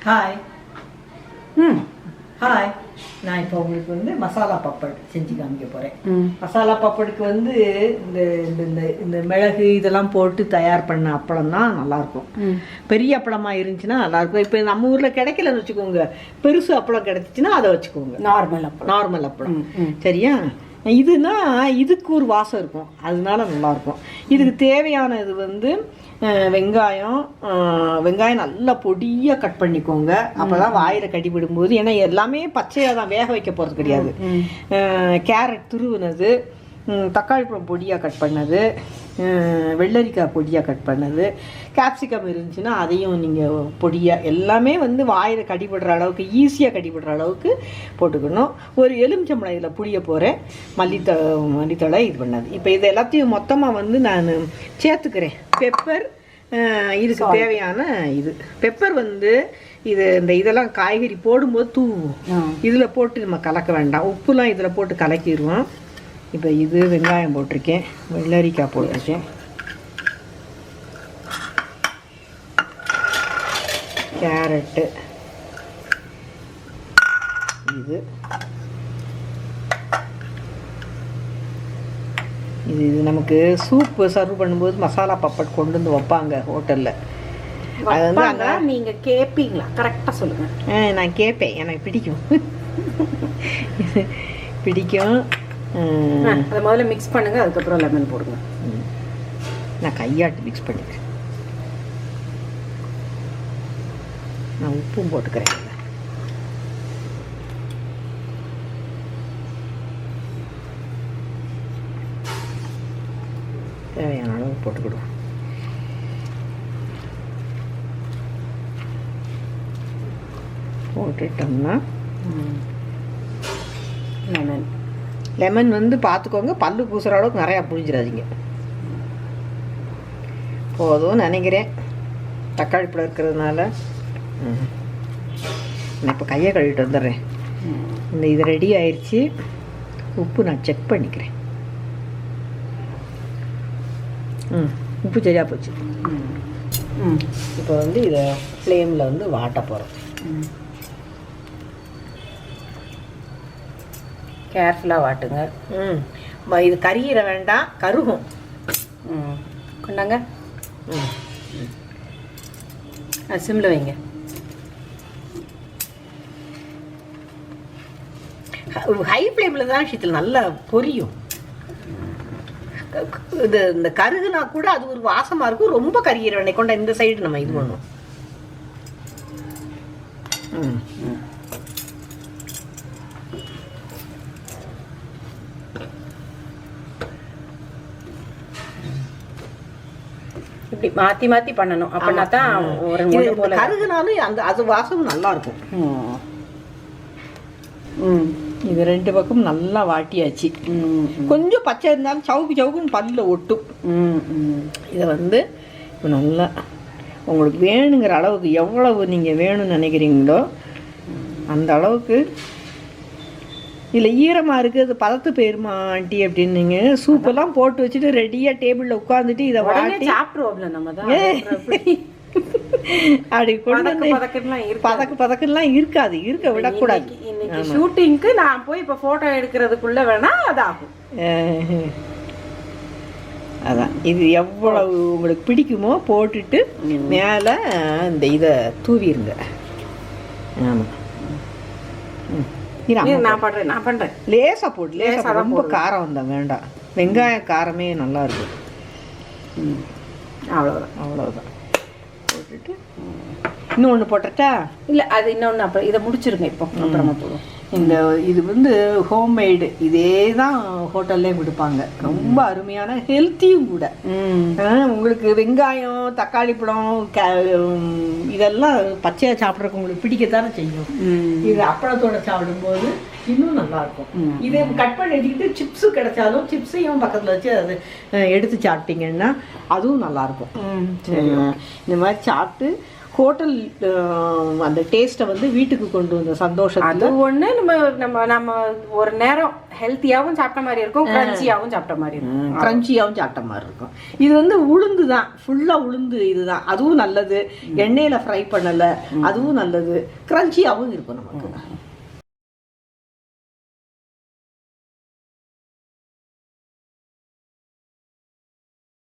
Hi. Hi. நான் இப்போ உங்களுக்கு வந்து மசாலா பப்பட் செஞ்சு காமிக்க போகிறேன். மசாலா பப்படுக்கு வந்து இந்த இந்த இந்த மிளகு இதெல்லாம் போட்டு தயார் பண்ண அப்பளம் தான் நல்லாயிருக்கும். பெரிய அப்பளமாக இருந்துச்சுன்னா நல்லாயிருக்கும். இப்போ நம்ம ஊரில் கிடைக்கலன்னு வச்சுக்கோங்க, பெருசு அப்பளம் கிடைச்சிச்சின்னா அதை வச்சுக்கோங்க. நார்மல் அப்பளம் சரியா? இதுனா இதுக்கு ஒரு வாசம் இருக்கும், அதனால நல்லாயிருக்கும். இதுக்கு தேவையானது வந்து வெங்காயம் நல்லா பொடியாக கட் பண்ணிக்கோங்க. அப்போ தான் வாயில் கடிபடும்போது, ஏன்னா எல்லாமே பச்சையாக தான், வேக வைக்க போகிறது கிடையாது. கேரட் துருவுனது, தக்காளி பழம் பொடியாக கட் பண்ணது, வெள்ளரிக்காய் பொடியாக கட் பண்ணது, கேப்சிகம் இருந்துச்சுன்னா அதையும் நீங்கள் பொடியாக, எல்லாமே வந்து வாயில் கடிபடுற அளவுக்கு, ஈஸியாக கடிபடுற அளவுக்கு போட்டுக்கணும். ஒரு எலுமிச்சம்பழம் இதில் புளிய போகிறேன், மல்லித்தழை இது பண்ணது. இப்போ இது எல்லாத்தையும் மொத்தமாக வந்து நான் சேர்த்துக்கிறேன். பெப்பர், இதுக்கு தேவையான இது பெப்பர் வந்து இது இந்த இதெல்லாம் காய்கறி போடும்போது தூவும், இதில் போட்டு நம்ம கலக்க வேண்டாம். உப்புலாம் இதில் போட்டு கலக்கிடுவோம். இப்போ இது வெங்காயம் போட்டிருக்கேன், வெள்ளரிக்காய் போட்டிருக்கேன், கேரட்டு, இது இது இது நமக்கு சூப்பு சர்வ் பண்ணும்போது மசாலா பப்பட் கொண்டு வந்து வைப்பாங்க ஹோட்டலில். அது வந்து அங்கே நீங்கள் கேட்பீங்களா? கரெக்டாக சொல்லுங்கள். நான் கேட்பேன், எனக்கு பிடிக்கும். பிடிக்கும். அதை முதல்ல மிக்ஸ் பண்ணுங்க, அதுக்கப்புறம் லெமன் போடுங்க. நான் கையாட்டு மிக்ஸ் பண்ணிக்கிறேன். நான் உப்பும் போட்டுக்கிறேன். தேவையான அளவு போட்டுக்கிடுவோம். போட்டுட்டோம்னா லெமன் வந்து பார்த்துக்கோங்க, பல்லு பூசுகிற அளவுக்கு நிறையா புழிஞ்சிடாதீங்க. போதும் நினைக்கிறேன், தக்காளி பழம் இருக்கிறதுனால. நான் இப்போ கையை கழுவிட்டு வந்துடுறேன். இந்த இது ரெடி ஆயிடுச்சு. உப்பு நான் செக் பண்ணிக்கிறேன். உப்பு சரியாக போச்சு. இப்போ வந்து இதை ஃப்ளேமில் வந்து வாட்ட போகிறோம். கேர்ஃபுல்லாக வாட்டுங்க. இது கறியிட வேண்டாம், கருகும். கொண்டாங்க. சிம்மில் வைங்க. ஹை ஃப்ளேமில் தான் விஷயத்தில் நல்லா பொரியும். இது இந்த கருகுனா கூட அது ஒரு வாசமாக இருக்கும். ரொம்ப கறியிட வேண்டாம். கொண்ட இந்த சைடு நம்ம இது பண்ணுவோம். இப்படி மாற்றி மாற்றி பண்ணணும், அப்படின்னா தான் ஒரு கருகுனாலும் அந்த அது வாசம் நல்லா இருக்கும். இது ரெண்டு பக்கம் நல்லா வாட்டியாச்சு. கொஞ்சம் பச்சை இருந்தாலும் சவுக்குன்னு பல்லில் ஒட்டும். இதை வந்து இப்போ நல்லா உங்களுக்கு வேணுங்கிற அளவுக்கு, எவ்வளவு நீங்கள் வேணும்னு நினைக்கிறீங்களோ அந்த அளவுக்கு. இதில் ஈரமாக இருக்குது, அது பதத்து போயிருமா ஆண்டி அப்படின்னு நீங்கள் சூப்பெல்லாம் போட்டு வச்சுட்டு ரெடியாக டேபிளில் உட்காந்துட்டு இதை வாட்டி சாப்பிடுவோம்ல நம்ம தான். அப்படி கொண்டு பதக்கெல்லாம் இருக்காது, இருக்க விடக்கூடாது. இன்னைக்கு ஷூட்டிங்க்கு நான் போய் இப்போ ஃபோட்டோ எடுக்கிறதுக்குள்ள வேணா அதாகும். அதான் இது எவ்வளவு உங்களுக்கு பிடிக்குமோ போட்டுட்டு மேலே இந்த இதை தூவிடுங்க. ஆமாம், நான் பண்றேன். லேசா போட்டு, லேசா, ரொம்ப காரம் வந்தா வேண்டாம். வெங்காயம் காரமே நல்லா இருக்கும். அவ்வளோதான் போட்டுட்டு இன்னொன்று போட்டுட்டா இல்லை, அது இன்னொன்று அப்புறம் இதை முடிச்சிருங்க. இப்போ அப்புறமா போடுவோம். இந்த இது வந்து ஹோம்மேடு, இதே தான் ஹோட்டல்லையும் கொடுப்பாங்க. ரொம்ப அருமையான, ஹெல்த்தியும் கூட. உங்களுக்கு வெங்காயம், தக்காளி பழம், இதெல்லாம் பச்சையாக சாப்பிட்றதுக்கு உங்களுக்கு பிடிக்கத்தானே செய்யும். இது அப்பளத்தோட சாப்பிடும்போது இன்னும் நல்லா இருக்கும். இதை கட் பண்ணி எடுத்துக்கிட்டு சிப்ஸு கிடைச்சாலும் சிப்ஸையும் பக்கத்தில் வச்சு அது எடுத்து சாப்பிட்டீங்கன்னா அதுவும் நல்லாயிருக்கும். இந்த மாதிரி சாப்பிட்டு ஹோட்டல் அந்த டேஸ்ட்டை வந்து வீட்டுக்கு கொண்டு வந்த சந்தோஷத்துல அது ஒண்ணு. நம்ம நம்ம நம்ம ஒரு நேரம் ஹெல்த்தியாவும் சாப்பிட்ட மாதிரி இருக்கும், கிரன்ச்சியாவும் சாப்பிட்ட மாதிரி இருக்கும், கிரன்ச்சியாவும் சாப்பிட்ட மாதிரி இருக்கும். இது வந்து உளுந்து தான், ஃபுல்லா உளுந்து இதுதான். அதுவும் நல்லது, எண்ணெயில ஃப்ரை பண்ணல, அதுவும் நல்லது, கிரன்ச்சியாவும் இருக்கும் நமக்கு.